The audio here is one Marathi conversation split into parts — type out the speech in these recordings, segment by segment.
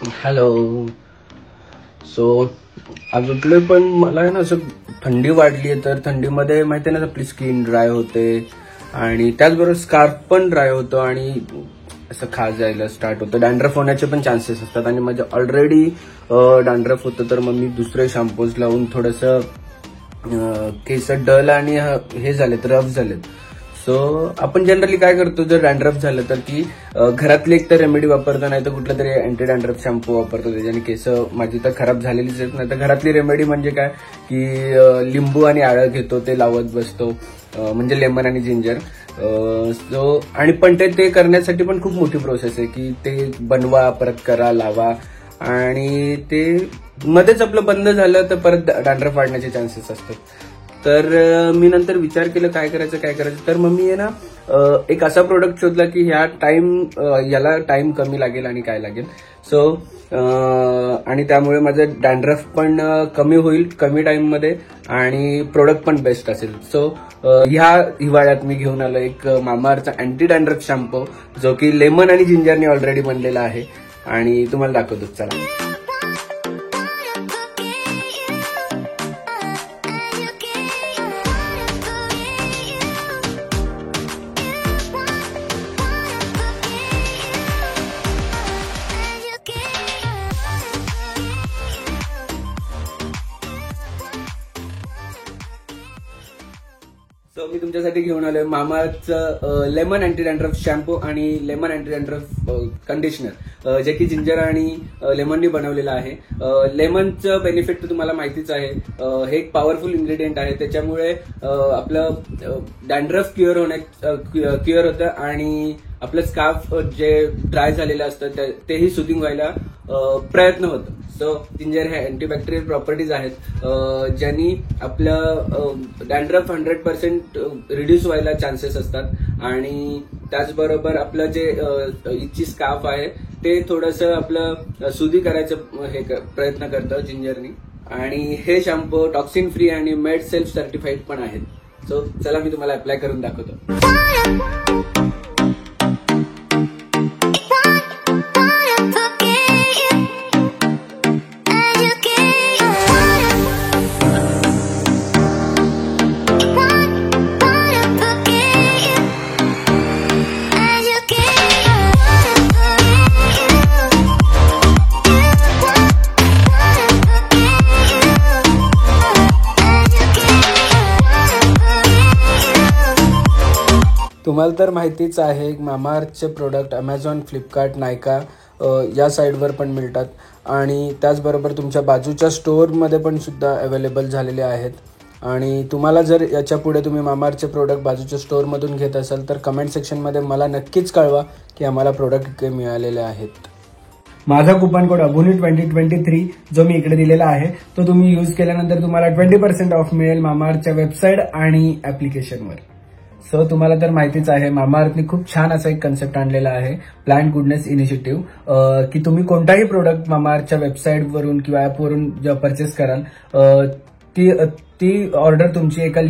हॅलो. सो आज उठलोय पण मला आहे ना असं थंडी वाढली आहे, तर थंडीमध्ये माहिती आहे ना आपली स्किन ड्राय होते आणि त्याचबरोबर स्कार्फ पण ड्राय होतो आणि असं खाज जायला स्टार्ट होतं. डॅन्ड्रफ होण्याचे पण चान्सेस असतात आणि माझं ऑलरेडी डॅन्ड्रफ होतं, तर मग मी दुसरे शॅम्पूज लावून थोडंसं केस डल आणि हे झालेत, रफ झालेत. सो आपण जनरली काय करतो, जर डॅन्ड्रफ झालं तर की घरातली एक तर रेमेडी वापरतो, नाही तर कुठला तरी अँटी डॅन्ड्रफ शॅम्पू वापरतो. त्याच्याने केस माझी तर खराब झालेलीच आहेत. नाही तर घरातली रेमेडी म्हणजे काय की लिंबू आणि आळं घेतो, ते लावत बसतो, म्हणजे लेमन आणि जिंजर. सो आणि पण ते करण्यासाठी पण खूप मोठी प्रोसेस आहे की ते बनवा, परत करा, लावा आणि ते मध्येच आपलं बंद झालं तर परत डॅन्ड्रफ वाढण्याचे चान्सेस असतात. तर मी नंतर विचार केलं काय करायचं. तर मग मी आहे ना एक असा प्रोडक्ट शोधला की याला टाइम कमी लागेल आणि काय लागेल. सो आणि त्यामुळे माझं डॅन्ड्रफ पण कमी होईल कमी टाइम मध्ये आणि प्रोडक्ट पण बेस्ट असेल. सो ह्या हिवाळ्यात मी घेऊन आलो एक मामाअर्थचा अँटी डॅन्ड्रफ शॅम्पू, जो की लेमन आणि जिंजरने ऑलरेडी बनलेला आहे आणि तुम्हाला दाखवतो. चला. मी तुमच्यासाठी घेऊन आलोय मामाअर्थचं लेमन अँटी डॅन्ड्रफ शॅम्पू आणि लेमन अँटी डॅन्ड्रफ कंडिशनर, जे की जिंजर आणि लेमननी बनवलेलं आहे. लेमनचं बेनिफिट तर तुम्हाला माहितीच आहे. हे एक पॉवरफुल इन्ग्रेडियंट आहे, त्याच्यामुळे आपलं डॅन्ड्रफ क्युअर होतं आणि आपलं स्कार्फ जे ड्राय झालेलं असतं तेही सुथिंग व्हायला प्रयत्न होतं. सो जिंजर हे अँटीबॅक्टेरियल प्रॉपर्टीज आहेत, ज्यांनी आपलं डॅन्ड्रफ 100% रिड्यूस व्हायला चान्सेस असतात आणि त्याचबरोबर आपलं जे इच्छी स्कार्फ आहे ते थोडंसं आपलं सुधी करायचं हे प्रयत्न करतं जिंजरनी. आणि हे शॅम्पू टॉक्सिन फ्री आणि मेड सेल्फ सर्टिफाईड पण आहेत. सो चला मी तुम्हाला अप्लाय करून दाखवतो. तुम्हाला तर माहितीच आहे मामाअर्थचे प्रोडक्ट अमेझॉन, फ्लिपकार्ट, नायका या साईटवर पण मिळतात आणि त्याचबरोबर तुमच्या बाजूच्या स्टोअरमध्ये पण सुद्धा अवेलेबल झालेले आहेत. आणि तुम्हाला जर याच्या पुढे तुम्ही मामाअर्थचे प्रोडक्ट बाजूच्या स्टोअरमधून घेत असाल तर कमेंट सेक्शनमध्ये मला नक्कीच कळवा की आम्हाला प्रोडक्ट इकडे मिळालेले आहेत. माझा कुपन कोड अबुनी 2023 जो मी इकडे दिलेला आहे तो तुम्ही यूज केल्यानंतर तुम्हाला 20% ऑफ मिळेल मामाअर्थच्या वेबसाईट आणि ऍप्लिकेशनवर. सो तुम्हाला तर माहितीच आहे मामाअर्थने खूप छान असा एक कन्सेप्ट आणलेला आहे, प्लांट गुडनेस इनिशिएटिव्ह, की तुम्ही कोणताही प्रोडक्ट मामाअर्थच्या वेबसाईटवरून किंवा ॲपवरून जेव्हा परचेस कराल ती ऑर्डर तुमची एका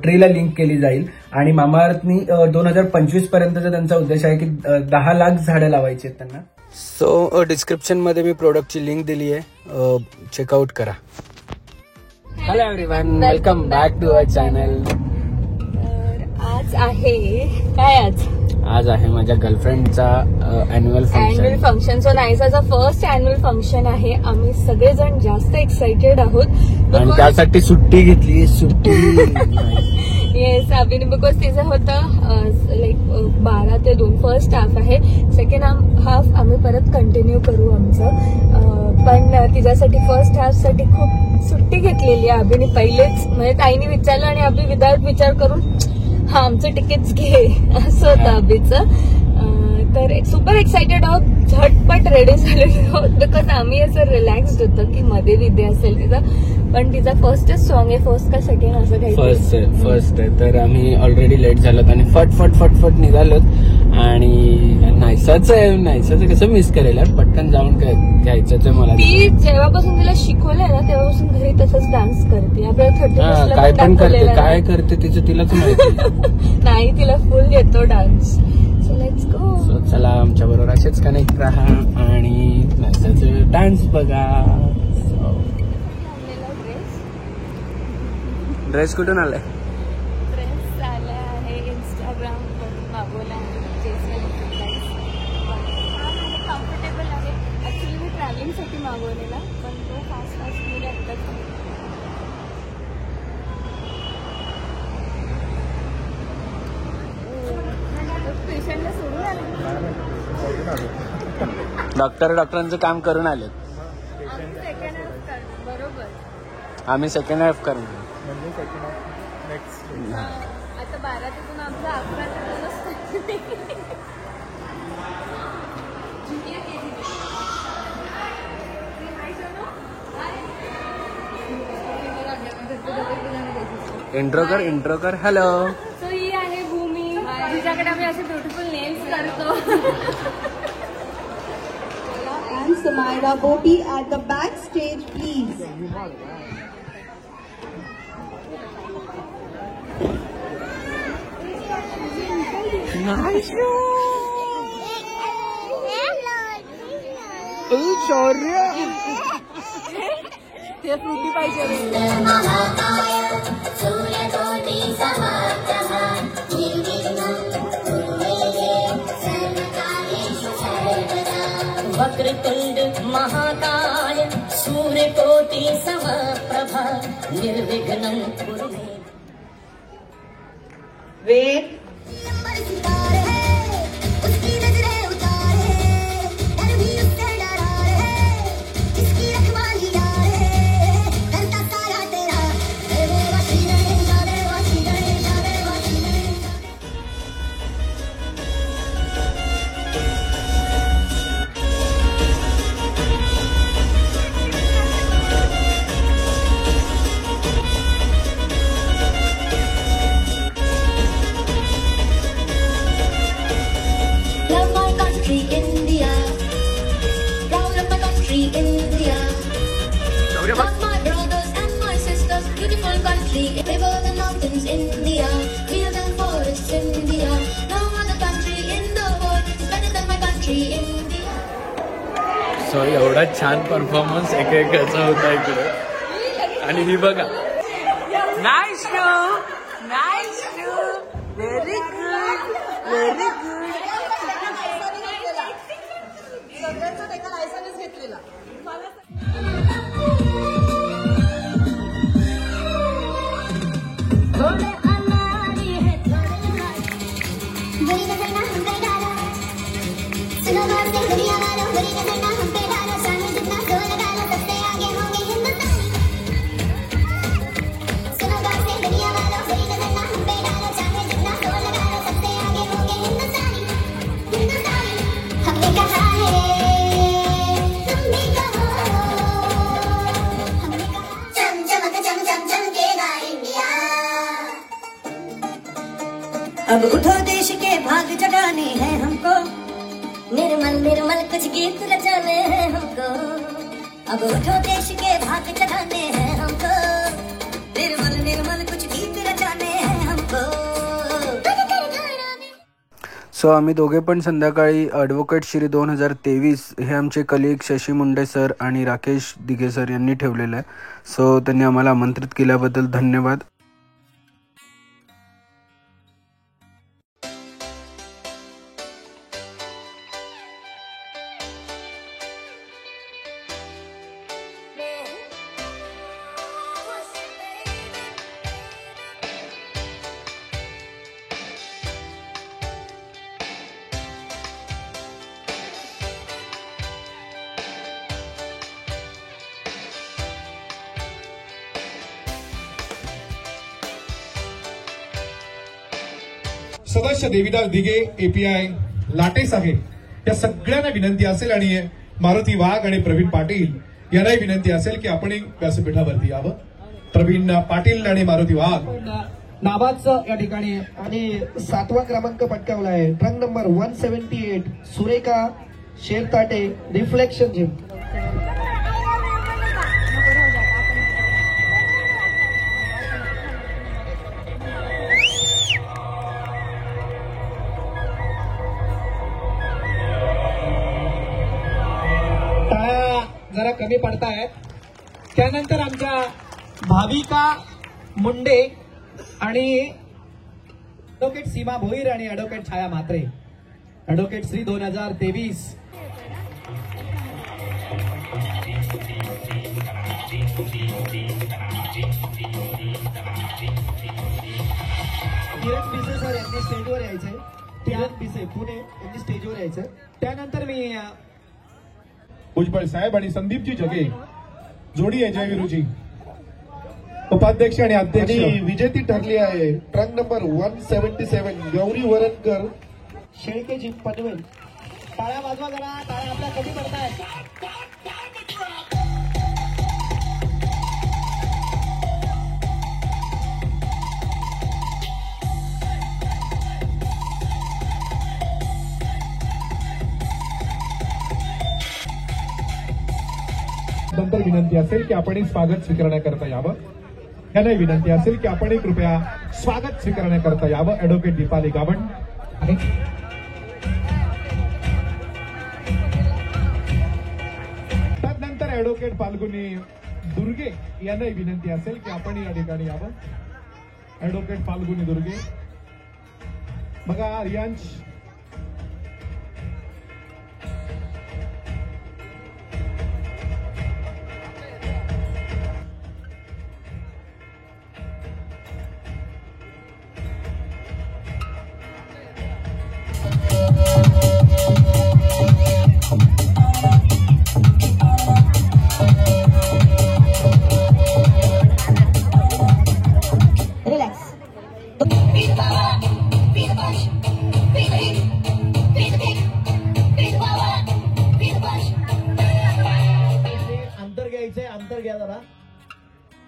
ट्रीला लिंक केली जाईल आणि मामाअर्थनी 2025 पर्यंतचा त्यांचा उद्देश आहे की 10 लाख झाडं लावायची आहेत त्यांना. सो डिस्क्रिप्शनमध्ये मी प्रोडक्टची लिंक दिली आहे, चेकआउट करा. Hello everyone, welcome back to our channel. आज आहे माझ्या गर्लफ्रेंडचा अॅन्युअल फंक्शन. सो नायसाचा फर्स्ट अॅन्युअल फंक्शन आहे. आम्ही सगळेजण जास्त एक्साइटेड आहोत आणि त्यासाठी सुट्टी घेतली. येस अभिनी, बिकॉज तिचं होतं लाईक 12 ते 2 फर्स्ट हाफ आहे. सेकंड हाफ आम्ही परत कंटिन्यू करू आमचं, पण तिच्यासाठी फर्स्ट हाफ साठी खूप सुट्टी घेतलेली आहे अभिनी पहिलेच. म्हणजे ताईने विचारलं आणि अभि विदाउट विचार करून हा आमचं तिकीट्स घे असं होतं अभिचं. तर सुपर एक्साइटेड आहोत, झटपट रेडी झालेलो आहोत बिकॉज आम्ही असं रिलॅक्स्ड होतो की मध्ये विद्या असेल तिचा, पण तिचा फर्स्टच सॉंग आहे. फर्स्ट का सेकंड असं काही फर्स्ट आहे. तर आम्ही ऑलरेडी लेट झालो आणि फट निघालोत आणि नायसाचं कसं मिस करेल, पटकन जाऊन घ्यायचं मला. ती जेव्हापासून तिला शिकवलंय ना तेव्हापासून घरी तसंच डान्स करते. आपल्याला काय पण करते, काय करते तिचं तिलाच माहिती. नाही, तिला फुल येतो dance. So let's go. So चला आमच्या बरोबर असेच कनेक्ट राहा आणि डान्स बघा. ड्रेस कुठून आलाय? ड्रेस आला आहे इंस्टाग्राम वरून मागवला आहे. कम्फर्टेबल आहे. ऍक्च्युली मी ट्रॅव्हलिंगसाठी मागवलेला पण तो फास्ट मुले आत्ताच पेशंटला सोडून आले. डॉक्टरांचं काम करून आले. आम्ही सेकंड हाफ करणार. आता 12 तिथून आमचा 11 इंट्रो कर. हॅलो. सो ही आहे भूमी, तिच्याकडे आम्ही असे ब्युटिफुल नेम्स करतो. And Samaira Boti at the backstage, please. Nice. Sorry. ते फ्रुटी पाहिजे. वक्रतुंड महाकाय सूर्यकोटि समप्रभा निर्विघ्नं कुरु मे. Wait. सो एवढा छान परफॉर्मन्स एकेकाचा होता इकडे. आणि ही बघा. Nice show. Very good. अब उठो देश के भाग जगाने हैं हमको, निर्मल निर्मल कुछ गीत रचाने हैं हमको. अब उठो देश के भाग जगाने हैं हमको, निर्मल निर्मल कुछ गीत रचाने हैं हमको. सो आम्ही दोघे पण संध्याकाळी ॲडव्होकेट श्री 2023 हे आमचे कलिग शशी मुंडे सर आणि राकेश दिघे सर यांनी ठेवलेलं आहे. सो त्यांनी आम्हाला आमंत्रित केल्याबद्दल धन्यवाद. सदस्य देविदास दिघे, एपीआय लाटे साहेब या सगळ्यांना विनंती असेल आणि मारुती वाघ आणि प्रवीण पाटील यांनाही विनंती असेल की आपण व्यासपीठावरती यावं. प्रवीण पाटील आणि मारुती वाघ नाबादचं या ठिकाणी आणि 7वा क्रमांक पटकावला आहे. Truck number 178 Surekha Shertate reflection gym. जरा कमी पडतायत. त्यानंतर आमच्या भाविका मुंडे आणि ॲडव्होकेट सीमा भोईर आणि ॲडव्होकेट छाया म्हात्रे. ॲडव्होकेट श्री 2023. किरण पिसे सर यांनी स्टेजवर यायचंय. किरण पिसे पुणे यांनी स्टेजवर यायचं. त्यानंतर मी भुजबळ साहेब आणि संदीपजी जगे जोडी आहे. जयवीरूजी उपाध्यक्ष आणि अध्यक्ष. विजेती ठरली आहे ट्रक नंबर 177 गौरी वरणकर शेळकेजी पनवेल. टाळ्या वाजवा जरा. टाळ्या आपल्या कमी पडतायत. नंतर विनंती असेल की आपण स्वागत स्वीकारण्याकरता यावं. यालाही विनंती असेल की आपण कृपया स्वागत स्वीकारण्याकरता यावं. ॲडव्होकेट दीपाली गावण. त्यानंतर ॲडव्होकेट फाल्गुनी दुर्गे यांनाही विनंती असेल की आपण या ठिकाणी यावं. ॲडव्होकेट फाल्गुनी दुर्गे. बघा रियांश अंतर घ्या जरा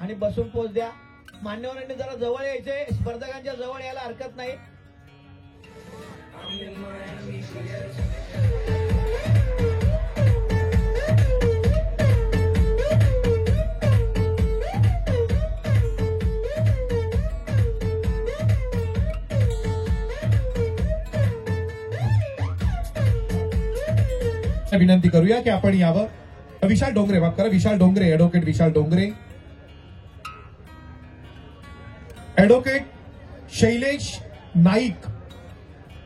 आणि बसून पोच द्या. मान्यवरांनी जरा जवळ यायचे. स्पर्धकांच्या जवळ यायला हरकत नाही. विनंती करूया की आपण यावं. विशाल डोंगरे माफ करा. विशाल डोंगरे. ॲडव्होकेट विशाल डोंगरे. ॲडव्होकेट शैलेश नाईक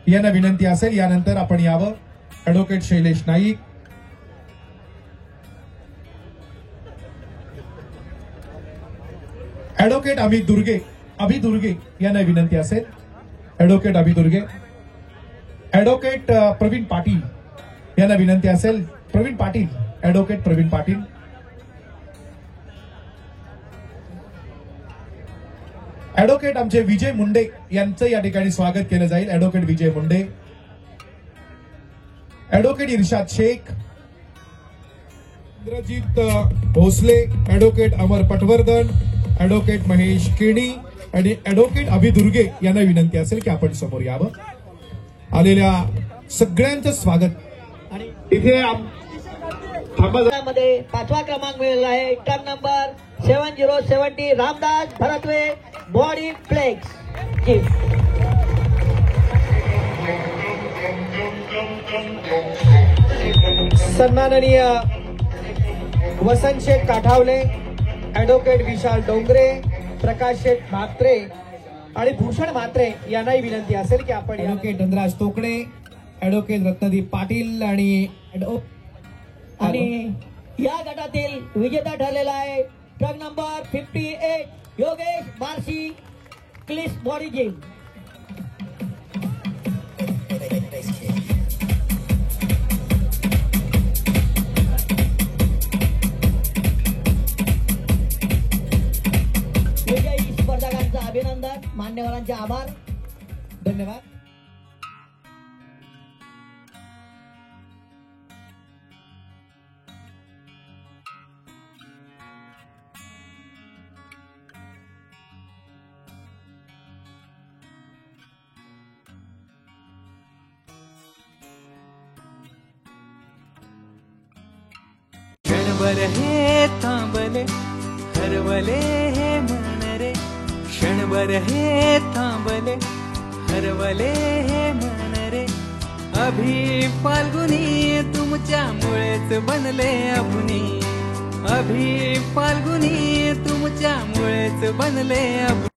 यांना विनंती असेल यानंतर आपण यावं. ॲडव्होकेट शैलेश नाईक. ॲडव्होकेट अमित दुर्गे. अभि दुर्गे यांना विनंती असेल. ॲडव्होकेट अभि दुर्गे. ॲडव्होकेट प्रवीण पाटील यांना विनंती असेल. प्रवीण पाटील. ॲडव्होकेट प्रवीण पाटील. ॲडव्होकेट आमचे विजय मुंडे यांचं या ठिकाणी स्वागत केलं जाईल. ॲडव्होकेट विजय मुंडे. ॲडव्होकेट इर्शाद शेख. इंद्रजीत भोसले. ॲडव्होकेट अमर पटवर्धन. ॲडव्होकेट महेश केणी आणि ॲडव्होकेट अभि दुर्गे यांना विनंती असेल की आपण समोर यावं. आलेल्या सगळ्यांचं स्वागत. आणि इथे मध्ये 5वा क्रमांक मिळाला आहे. Truck number 7070 Ramdas Bharatwe body flex. सन्माननीय वसंत शेठ काठावले, ॲडव्होकेट विशाल डोंगरे, प्रकाश शेठ म्हात्रे आणि भूषण म्हात्रे यांनाही विनंती असेल की आपण. ॲडव्होकेट धनराज तोकडे, ॲडव्होकेट रत्नदीप पाटील आणि या गटातील विजेता ठरलेला आहे ट्रक नंबर 58 योगेश बारशी क्लिस बॉडी जिम. विजयी स्पर्धकांचं अभिनंदन. मान्यवरांचे आभार. धन्यवाद. क्षणभर हे थांबले हरवले हे मन रे. क्षणभर हे थांबले हरवले हे मन रे. अभि फाल्गुनी तुमच्यामुळेच बनले अभुनी. अभी फाल्गुनी तुमच्यामुळेच बनले